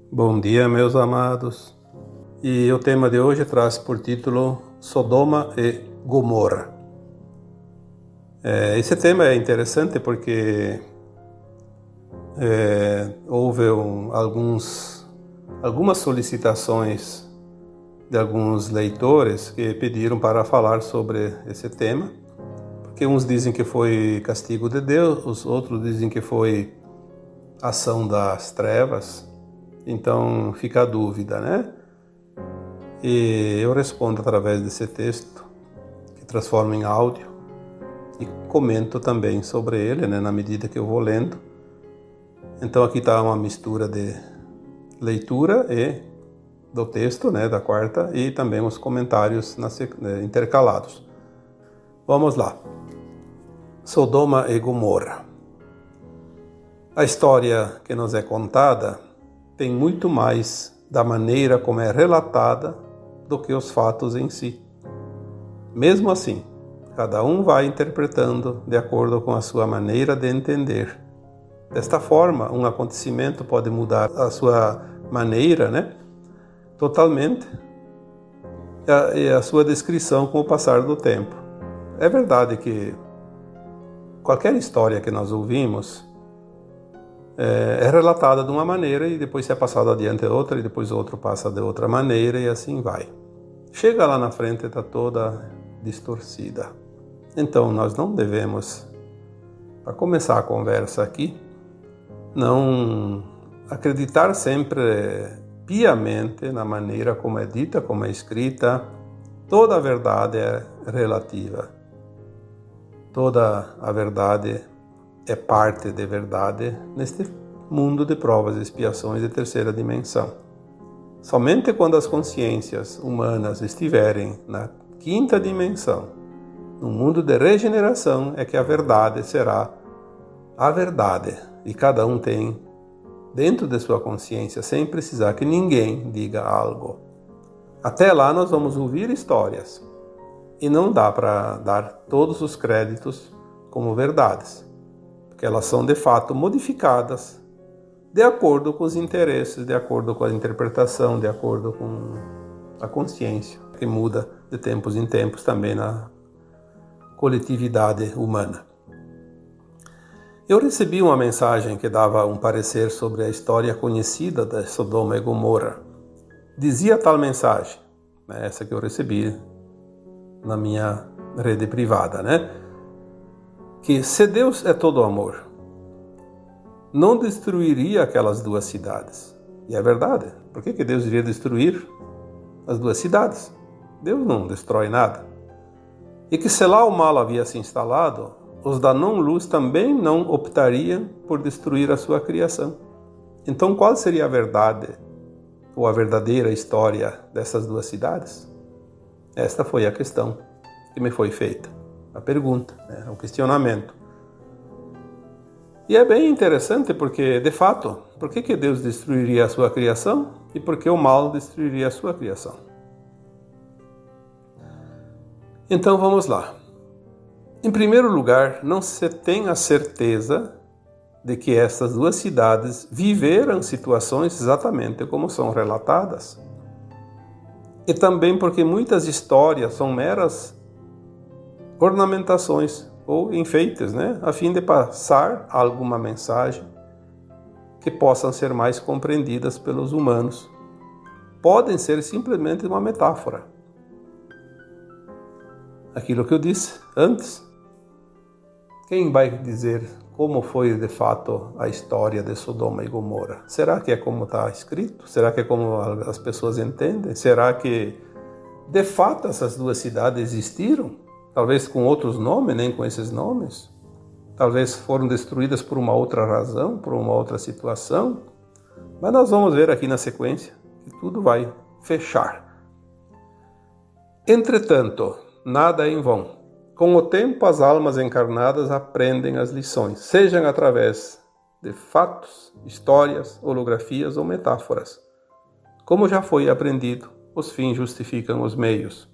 Bom dia, meus amados. E o tema de hoje traz por título Sodoma e Gomorra. Esse tema é interessante porque houve algumas solicitações de alguns leitores que pediram para falar sobre esse tema, porque uns dizem que foi castigo de Deus, os outros dizem que foi ação das trevas. Então fica a dúvida, né? E eu respondo através desse texto, que transformo em áudio, e comento também sobre ele, né, na medida que eu vou lendo. Então aqui está uma mistura de leitura e do texto, né, da quarta, e também os comentários intercalados. Vamos lá. Sodoma e Gomorra. A história que nos é contada tem muito mais da maneira como é relatada do que os fatos em si. Mesmo assim, cada um vai interpretando de acordo com a sua maneira de entender. Desta forma, um acontecimento pode mudar a sua maneira, né, totalmente, e a sua descrição com o passar do tempo. É verdade que qualquer história que nós ouvimos é relatada de uma maneira e depois se é passado adiante outra e depois outro passa de outra maneira e assim vai. Chega lá na frente e está toda distorcida. Então nós não devemos, para começar a conversa aqui, não acreditar sempre piamente na maneira como é dita, como é escrita. Toda a verdade é relativa. Toda a verdade é parte de verdade neste mundo de provas e expiações de terceira dimensão. Somente quando as consciências humanas estiverem na quinta dimensão, no mundo de regeneração, é que a verdade será a verdade. E cada um tem dentro de sua consciência, sem precisar que ninguém diga algo. Até lá nós vamos ouvir histórias. E não dá para dar todos os créditos como verdades, porque elas são de fato modificadas de acordo com os interesses, de acordo com a interpretação, de acordo com a consciência, que muda de tempos em tempos também na coletividade humana. Eu recebi uma mensagem que dava um parecer sobre a história conhecida de Sodoma e Gomorra. Dizia tal mensagem, essa que eu recebi na minha rede privada, né? Que se Deus é todo amor, não destruiria aquelas duas cidades. E é verdade. Por que Deus iria destruir as duas cidades? Deus não destrói nada. E que se lá o mal havia se instalado, os da não-luz também não optariam por destruir a sua criação. Então qual seria a verdade, ou a verdadeira história dessas duas cidades? Esta foi a questão que me foi feita. A pergunta, o questionamento. E é bem interessante porque, de fato, por que Deus destruiria a sua criação e por que o mal destruiria a sua criação? Então vamos lá. Em primeiro lugar, não se tem a certeza de que estas duas cidades viveram situações exatamente como são relatadas. E também porque muitas histórias são meras ornamentações ou enfeites, a fim de passar alguma mensagem que possam ser mais compreendidas pelos humanos. Podem ser simplesmente uma metáfora. Aquilo que eu disse antes. Quem vai dizer como foi de fato a história de Sodoma e Gomorra? Será que é como está escrito? Será que é como as pessoas entendem? Será que de fato essas duas cidades existiram? Talvez com outros nomes, nem com esses nomes. Talvez foram destruídas por uma outra razão, por uma outra situação. Mas nós vamos ver aqui na sequência que tudo vai fechar. Entretanto, nada é em vão. Com o tempo, as almas encarnadas aprendem as lições, sejam através de fatos, histórias, holografias ou metáforas. Como já foi aprendido, os fins justificam os meios.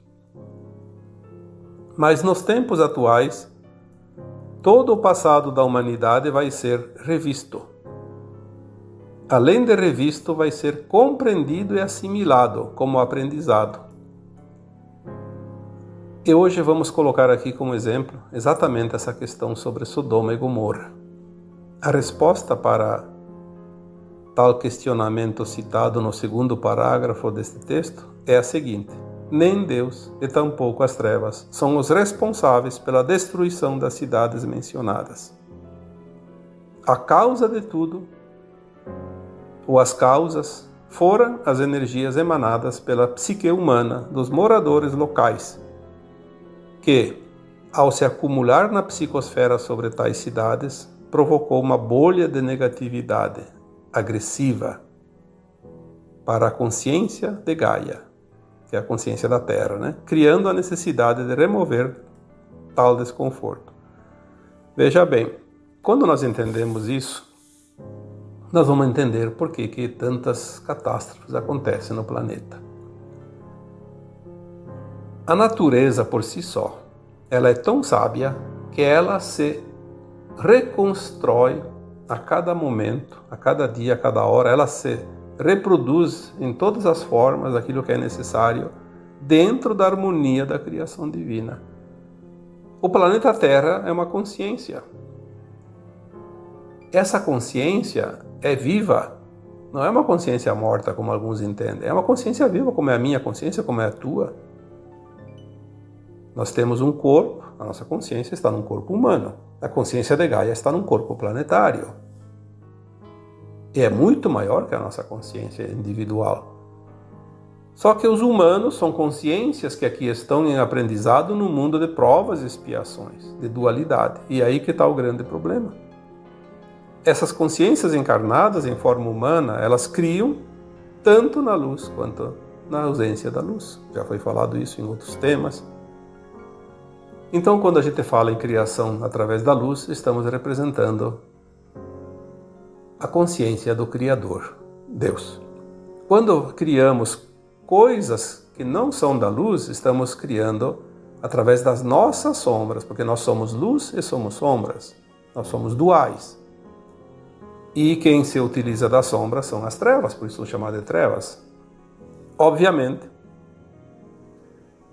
Mas nos tempos atuais, todo o passado da humanidade vai ser revisto. além de revisto, vai ser compreendido e assimilado como aprendizado. E hoje vamos colocar aqui como exemplo exatamente essa questão sobre Sodoma e Gomorra. A resposta para tal questionamento citado no segundo parágrafo deste texto é a seguinte: nem Deus e tampouco as trevas são os responsáveis pela destruição das cidades mencionadas. A causa de tudo, ou as causas, foram as energias emanadas pela psique humana dos moradores locais, que, ao se acumular na psicosfera sobre tais cidades, provocou uma bolha de negatividade agressiva para a consciência de Gaia, que é a consciência da Terra, né? Criando a necessidade de remover tal desconforto. Veja bem, quando nós entendemos isso, nós vamos entender por que tantas catástrofes acontecem no planeta. A natureza por si só, ela é tão sábia que ela se reconstrói a cada momento, a cada dia, a cada hora, ela se reproduz em todas as formas aquilo que é necessário dentro da harmonia da criação divina. O planeta Terra é uma consciência. Essa consciência é viva, não é uma consciência morta como alguns entendem, é uma consciência viva como é a minha consciência, como é a tua. Nós temos um corpo, a nossa consciência está num corpo humano. A consciência de Gaia está num corpo planetário. E é muito maior que a nossa consciência individual. Só que os humanos são consciências que aqui estão em aprendizado no mundo de provas e expiações, de dualidade. E aí que está o grande problema. Essas consciências encarnadas em forma humana, elas criam tanto na luz quanto na ausência da luz. Já foi falado isso em outros temas. Então, quando a gente fala em criação através da luz, estamos representando a consciência do Criador, Deus. Quando criamos coisas que não são da luz, estamos criando através das nossas sombras, porque nós somos luz e somos sombras, nós somos duais. E quem se utiliza da sombra são as trevas, por isso são chamadas de trevas. Obviamente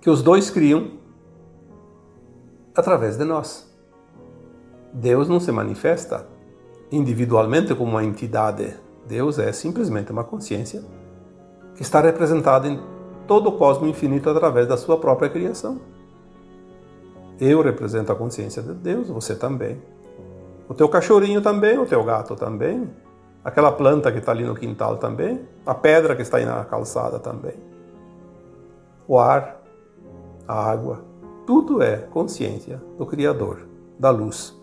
que os dois criam através de nós. Deus não se manifesta individualmente como uma entidade. Deus é simplesmente uma consciência que está representada em todo o cosmos infinito através da sua própria criação. Eu represento a consciência de Deus, você também. O teu cachorrinho também, o teu gato também, aquela planta que está ali no quintal também, a pedra que está aí na calçada também, o ar, a água. Tudo é consciência do Criador, da luz.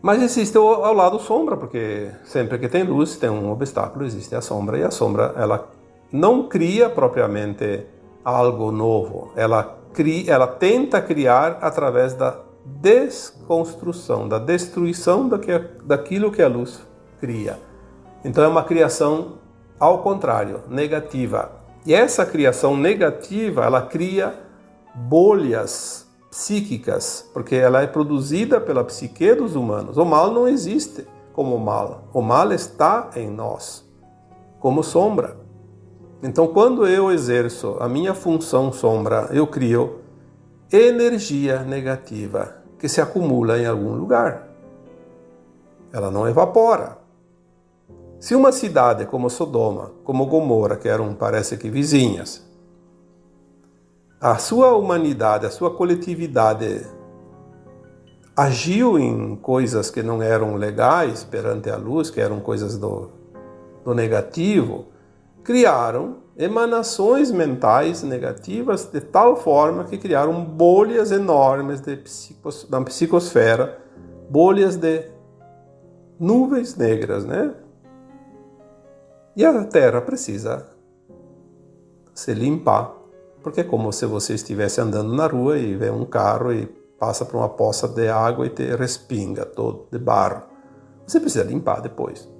Mas existe ao lado sombra, porque sempre que tem luz, tem um obstáculo, existe a sombra. E a sombra, ela não cria propriamente algo novo. Ela tenta criar através da desconstrução, da destruição daquilo que a luz cria. Então é uma criação ao contrário, negativa. E essa criação negativa, ela cria bolhas psíquicas, porque ela é produzida pela psique dos humanos. O mal não existe como mal. O mal está em nós, como sombra. Então, quando eu exerço a minha função sombra, eu crio energia negativa que se acumula em algum lugar. Ela não evapora. Se uma cidade como Sodoma, como Gomorra, que eram, parece que vizinhas, a sua humanidade, a sua coletividade agiu em coisas que não eram legais perante a luz, que eram coisas do negativo, criaram emanações mentais negativas de tal forma que criaram bolhas enormes da psicosfera, bolhas de nuvens negras, né? E a Terra precisa se limpar, porque é como se você estivesse andando na rua e vê um carro e passa por uma poça de água e te respinga todo de barro. Você precisa limpar depois.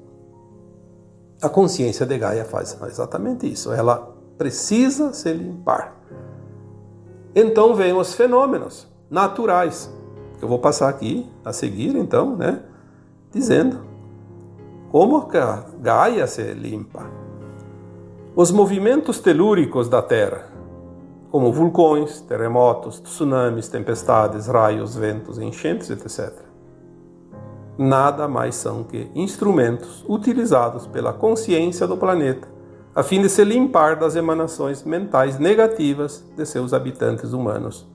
A consciência de Gaia faz exatamente isso. Ela precisa se limpar. Então vêm os fenômenos naturais, que eu vou passar aqui a seguir, então, né? Dizendo como que a Gaia se limpa. Os movimentos telúricos da Terra, como vulcões, terremotos, tsunamis, tempestades, raios, ventos, enchentes, etc., nada mais são que instrumentos utilizados pela consciência do planeta a fim de se limpar das emanações mentais negativas de seus habitantes humanos.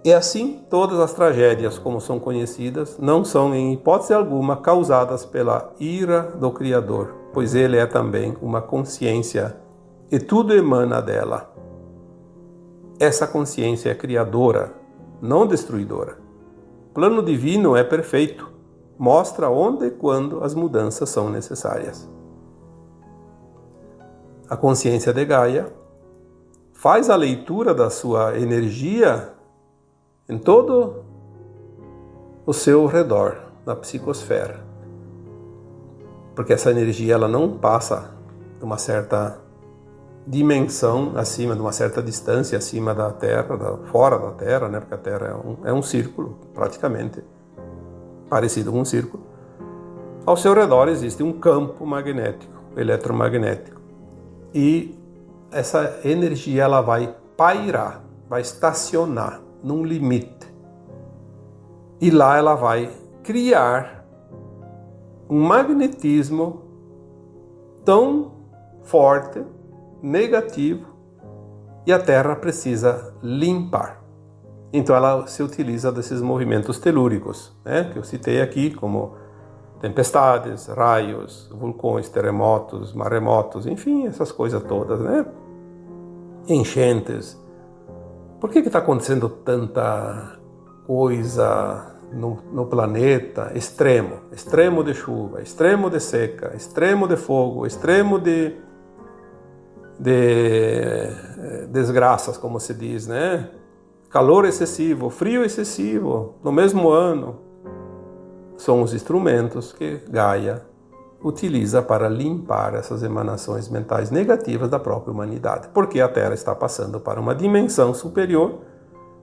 E assim, todas as tragédias, como são conhecidas, não são em hipótese alguma causadas pela ira do Criador, pois ele é também uma consciência e tudo emana dela. Essa consciência é criadora, não destruidora. O plano divino é perfeito, mostra onde e quando as mudanças são necessárias. A consciência de Gaia faz a leitura da sua energia em todo o seu redor, na psicosfera. Porque essa energia ela não passa de uma certa dimensão acima, de uma certa distância acima da Terra, fora da Terra, né? Porque a Terra é um círculo, praticamente, parecido com um círculo. Ao seu redor existe um campo magnético, eletromagnético. E essa energia ela vai pairar, vai estacionar num limite. E lá ela vai criar um magnetismo tão forte, negativo, e a Terra precisa limpar. Então ela se utiliza desses movimentos telúricos, né, que eu citei aqui, como tempestades, raios, vulcões, terremotos, maremotos, enfim, essas coisas todas, né? Enchentes. Por que está acontecendo tanta coisa no planeta? Extremo de chuva, extremo de seca, extremo de fogo, extremo de desgraças, como se diz, né? Calor excessivo, frio excessivo, no mesmo ano. São os instrumentos que Gaia utiliza para limpar essas emanações mentais negativas da própria humanidade, porque a Terra está passando para uma dimensão superior,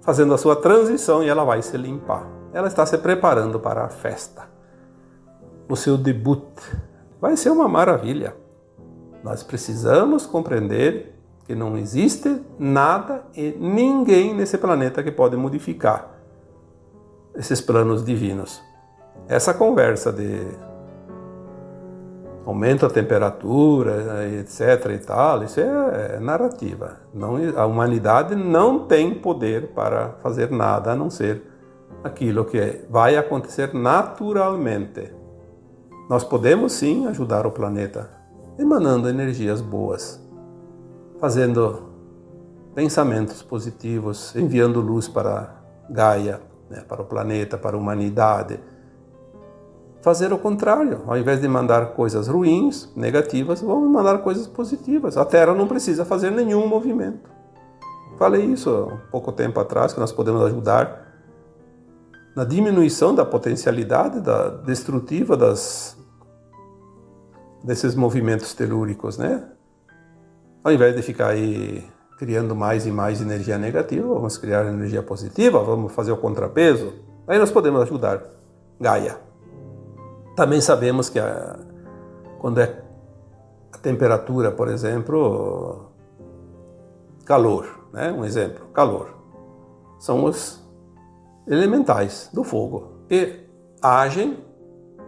fazendo a sua transição, e ela vai se limpar. Ela está se preparando para a festa. O seu debut vai ser uma maravilha. Nós precisamos compreender que não existe nada e ninguém nesse planeta que pode modificar esses planos divinos. Essa conversa de aumento da temperatura, etc. e tal, isso é narrativa. A humanidade não tem poder para fazer nada a não ser aquilo que vai acontecer naturalmente. Nós podemos sim ajudar o planeta, emanando energias boas, fazendo pensamentos positivos, enviando luz para Gaia, né, para o planeta, para a humanidade. Fazer o contrário, ao invés de mandar coisas ruins, negativas, vamos mandar coisas positivas. A Terra não precisa fazer nenhum movimento. Falei isso há pouco tempo atrás, que nós podemos ajudar na diminuição da potencialidade destrutiva desses movimentos telúricos, né? Ao invés de ficar aí criando mais e mais energia negativa, vamos criar energia positiva, vamos fazer o contrapeso. Aí nós podemos ajudar Gaia. Também sabemos que quando é a temperatura, por exemplo, calor, né? Um exemplo, calor. São os elementais do fogo que agem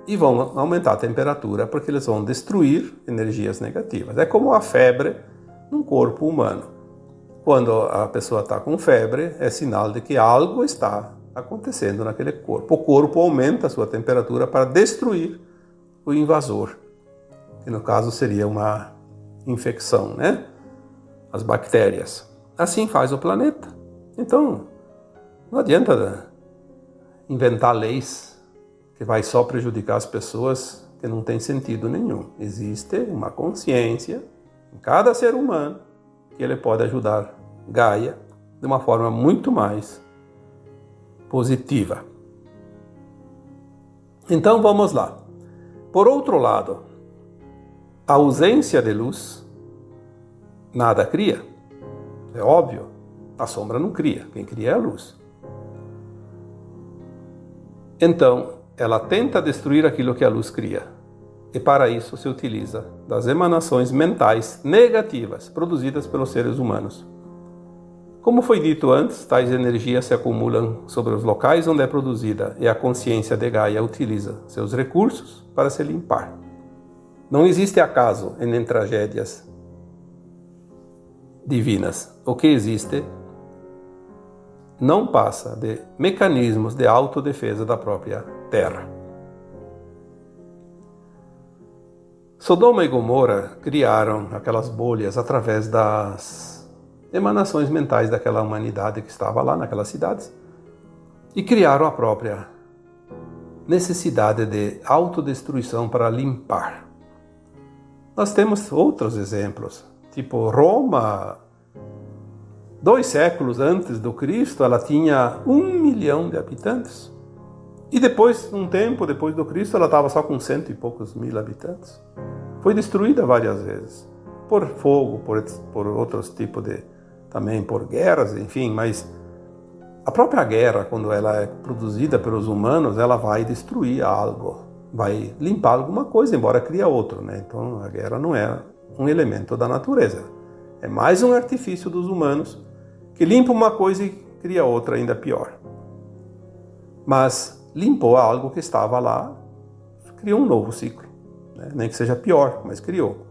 e vão aumentar a temperatura porque eles vão destruir energias negativas. É como a febre num corpo humano. Quando a pessoa está com febre, é sinal de que algo está acontecendo naquele corpo. O corpo aumenta a sua temperatura para destruir o invasor, que no caso seria uma infecção, né? As bactérias. Assim faz o planeta. Então, não adianta inventar leis que vai só prejudicar as pessoas, que não tem sentido nenhum. Existe uma consciência em cada ser humano que ele pode ajudar Gaia de uma forma muito mais positiva. Então vamos lá. Por outro lado, a ausência de luz nada cria. É óbvio, a sombra não cria, quem cria é a luz. Então, ela tenta destruir aquilo que a luz cria. E para isso se utiliza das emanações mentais negativas produzidas pelos seres humanos. Como foi dito antes, tais energias se acumulam sobre os locais onde é produzida e a consciência de Gaia utiliza seus recursos para se limpar. Não existe acaso em tragédias divinas. O que existe não passa de mecanismos de autodefesa da própria Terra. Sodoma e Gomorra criaram aquelas bolhas através das emanações mentais daquela humanidade que estava lá naquelas cidades e criaram a própria necessidade de autodestruição para limpar. Nós temos outros exemplos, tipo Roma, 2 séculos antes do Cristo, ela tinha 1 milhão de habitantes. E depois, um tempo depois do Cristo, ela estava só com 100 e poucos mil habitantes. Foi destruída várias vezes, por fogo, por outros tipos de, também por guerras, enfim, mas a própria guerra, quando ela é produzida pelos humanos, ela vai destruir algo, vai limpar alguma coisa, embora crie outro, né? Então a guerra não é um elemento da natureza, é mais um artifício dos humanos que limpa uma coisa e cria outra ainda pior. Mas limpou algo que estava lá, criou um novo ciclo, né? Nem que seja pior, mas criou.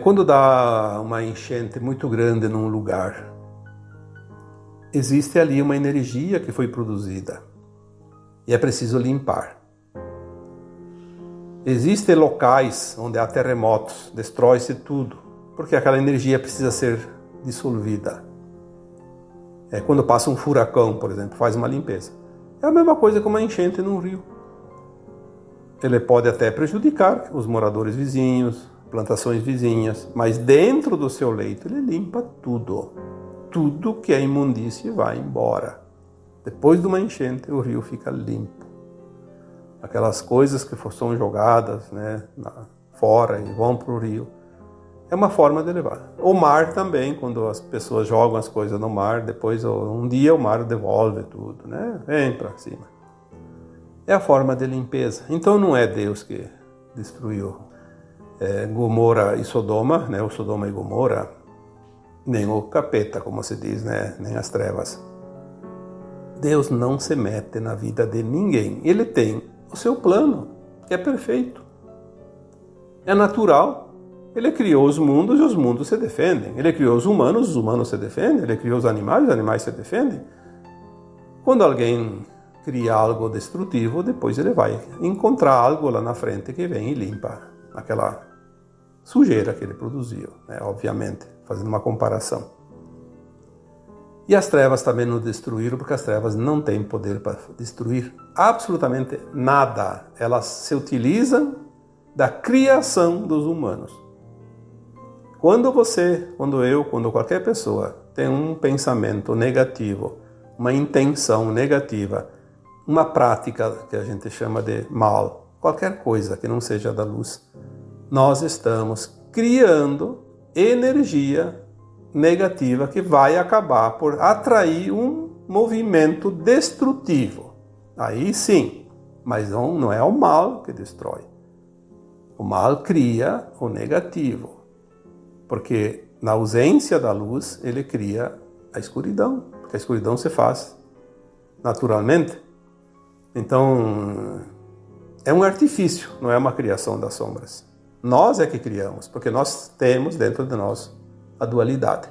Quando dá uma enchente muito grande num lugar, existe ali uma energia que foi produzida e é preciso limpar. Existem locais onde há terremotos, destrói-se tudo, porque aquela energia precisa ser dissolvida. Quando passa um furacão, por exemplo, faz uma limpeza. É a mesma coisa que uma enchente num rio. Ele pode até prejudicar os moradores vizinhos, plantações vizinhas, mas dentro do seu leito ele limpa tudo. Tudo que é imundície vai embora. Depois de uma enchente, o rio fica limpo. Aquelas coisas que são jogadas, né, fora e vão para o rio, é uma forma de levar. O mar também, quando as pessoas jogam as coisas no mar, depois um dia o mar devolve tudo, né? Vem para cima. É a forma de limpeza. Então não é Deus que destruiu Gomorra e Sodoma, né? O Sodoma e Gomorra, nem o capeta, como se diz, né? Nem as trevas. Deus não se mete na vida de ninguém. Ele tem o seu plano, que é perfeito. É natural. Ele criou os mundos e os mundos se defendem. Ele criou os humanos se defendem. Ele criou os animais se defendem. Quando alguém cria algo destrutivo, depois ele vai encontrar algo lá na frente que vem e limpa aquela sujeira que ele produziu, né? Obviamente, fazendo uma comparação. E as trevas também nos destruíram, porque as trevas não têm poder para destruir absolutamente nada. Elas se utilizam da criação dos humanos. Quando qualquer pessoa tem um pensamento negativo, uma intenção negativa, uma prática que a gente chama de mal, qualquer coisa que não seja da luz, nós estamos criando energia negativa que vai acabar por atrair um movimento destrutivo. Aí sim, mas não é o mal que destrói. O mal cria o negativo. Porque na ausência da luz, ele cria a escuridão. Porque a escuridão se faz naturalmente. Então, é um artifício, não é uma criação das sombras. Nós é que criamos, porque nós temos dentro de nós a dualidade.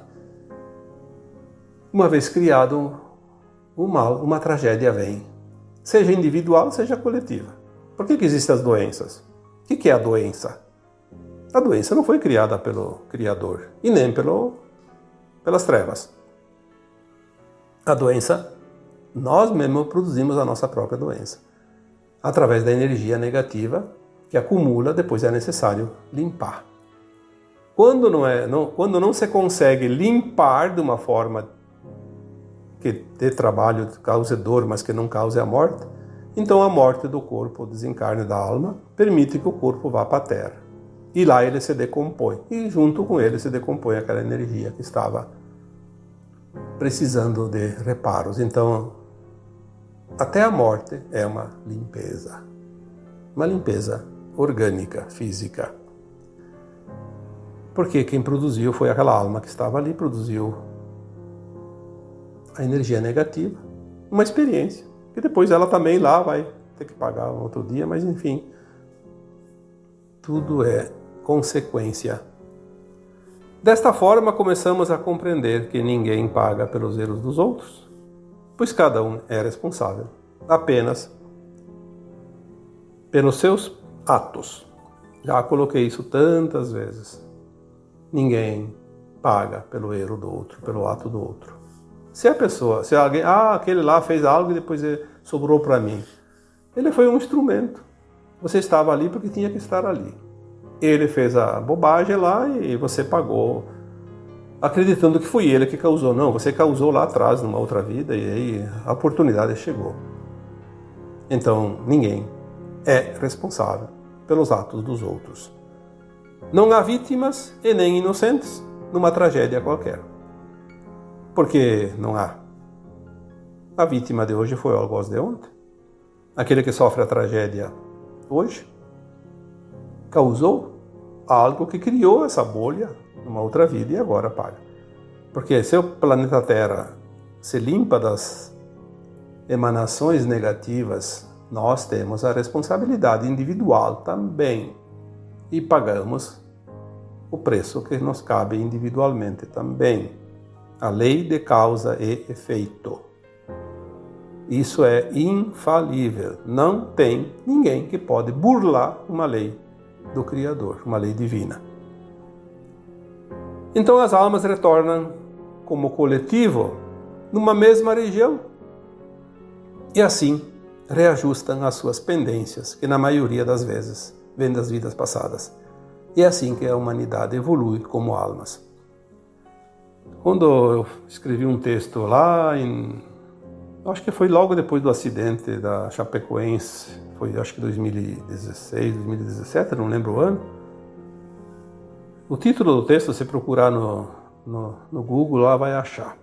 Uma vez criado o mal, uma tragédia vem. Seja individual, seja coletiva. Por que existem as doenças? O que é a doença? A doença não foi criada pelo Criador e nem pelas trevas. A doença, nós mesmos produzimos a nossa própria doença. Através da energia negativa que acumula, depois é necessário limpar. Quando não se consegue limpar de uma forma que dê trabalho, cause dor, mas que não cause a morte, então a morte do corpo, o desencarne da alma, permite que o corpo vá para a Terra. E lá ele se decompõe. E junto com ele se decompõe aquela energia que estava precisando de reparos. Então, até a morte é uma limpeza. uma limpeza orgânica, física. Porque quem produziu foi aquela alma que estava ali, produziu a energia negativa, uma experiência, que depois ela também lá vai ter que pagar um outro dia, mas enfim, tudo é consequência. Desta forma, começamos a compreender que ninguém paga pelos erros dos outros, pois cada um é responsável apenas pelos seus atos. Já coloquei isso tantas vezes. Ninguém paga pelo erro do outro, pelo ato do outro. Se alguém, aquele lá fez algo e depois sobrou para mim. Ele foi um instrumento. Você estava ali porque tinha que estar ali. Ele fez a bobagem lá e você pagou, acreditando que foi ele que causou. Não, você causou lá atrás, numa outra vida, e aí a oportunidade chegou. Então, ninguém é responsável pelos atos dos outros. Não há vítimas e nem inocentes numa tragédia qualquer. Porque não há. A vítima de hoje foi o algoz de ontem. Aquele que sofre a tragédia hoje causou algo que criou essa bolha numa outra vida e agora paga. Porque se o planeta Terra se limpa das emanações negativas, nós temos a responsabilidade individual também e pagamos o preço que nos cabe individualmente também. A lei de causa e efeito. Isso é infalível. Não tem ninguém que pode burlar uma lei do Criador, uma lei divina. Então as almas retornam como coletivo numa mesma região e assim reajustam as suas pendências, que na maioria das vezes vêm das vidas passadas. E é assim que a humanidade evolui como almas. Quando eu escrevi um texto lá acho que foi logo depois do acidente da Chapecoense, foi acho que 2016, 2017, não lembro o ano. O título do texto, se procurar no Google, lá vai achar.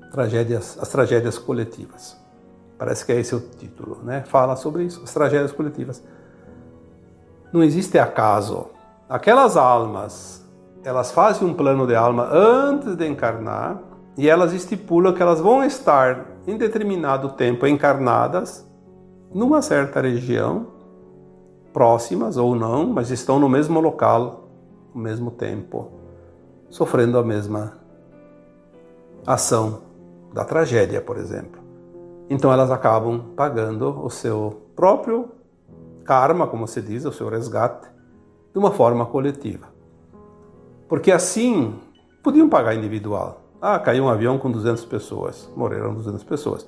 As tragédias coletivas. Parece que é esse o título, né? Fala sobre isso, as tragédias coletivas. Não existe acaso. Aquelas almas, elas fazem um plano de alma antes de encarnar e elas estipulam que elas vão estar em determinado tempo encarnadas numa certa região, próximas ou não, mas estão no mesmo local, no mesmo tempo, sofrendo a mesma ação da tragédia, por exemplo. Então elas acabam pagando o seu próprio karma, como se diz, o seu resgate, de uma forma coletiva. Porque assim, podiam pagar individual. Caiu um avião com 200 pessoas, morreram 200 pessoas.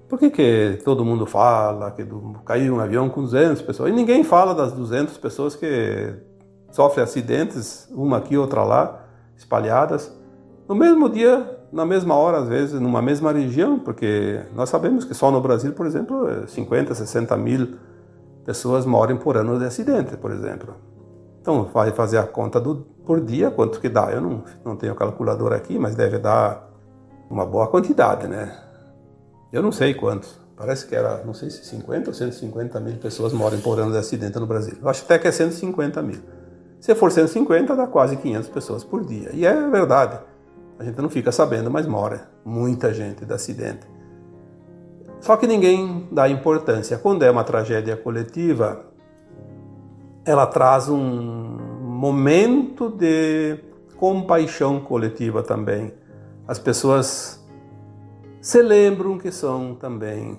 Por que todo mundo fala que caiu um avião com 200 pessoas? E ninguém fala das 200 pessoas que sofrem acidentes, uma aqui, outra lá, espalhadas, no mesmo dia, na mesma hora, às vezes, numa mesma região, porque nós sabemos que só no Brasil, por exemplo, 50, 60 mil pessoas morrem por ano de acidente, por exemplo. Então, vai fazer a conta por dia, quanto que dá. Eu não tenho calculadora aqui, mas deve dar uma boa quantidade, né? Eu não sei quantos. Parece que era, não sei se 50 ou 150 mil pessoas morrem por ano de acidente no Brasil. Eu acho até que é 150 mil. Se for 150, dá quase 500 pessoas por dia. E é verdade. A gente não fica sabendo, mas morre muita gente de acidente. Só que ninguém dá importância. Quando é uma tragédia coletiva, ela traz um momento de compaixão coletiva também. As pessoas se lembram que são também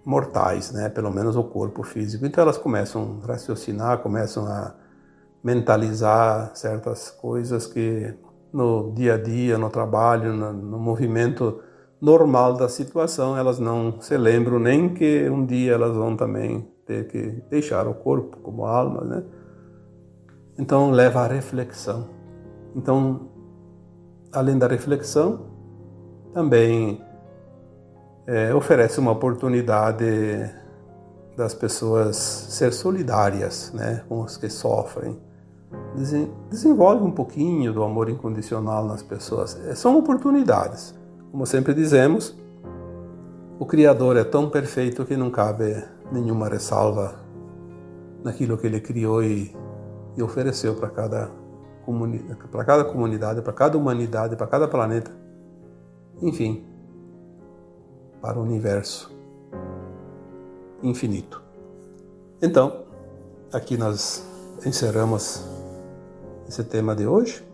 mortais, né? Pelo menos o corpo físico. Então elas começam a raciocinar, começam a mentalizar certas coisas que no dia a dia, no trabalho, no movimento normal da situação, elas não se lembram nem que um dia elas vão também ter que deixar o corpo como alma, né? Então leva à reflexão. Então, além da reflexão, também oferece uma oportunidade das pessoas ser solidárias, né, com os que sofrem. Desenvolve um pouquinho do amor incondicional nas pessoas. São oportunidades. Como sempre dizemos, o Criador é tão perfeito que não cabe nenhuma ressalva naquilo que ele criou e ofereceu para cada comunidade, para cada humanidade, para cada planeta, enfim, para o universo infinito. Então, aqui nós encerramos esse tema de hoje.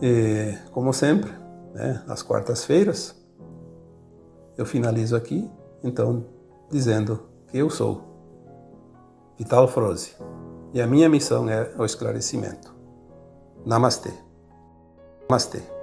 E, como sempre, às quartas-feiras, eu finalizo aqui, então, dizendo que eu sou Vital Froze e a minha missão é o esclarecimento. Namastê. Namastê.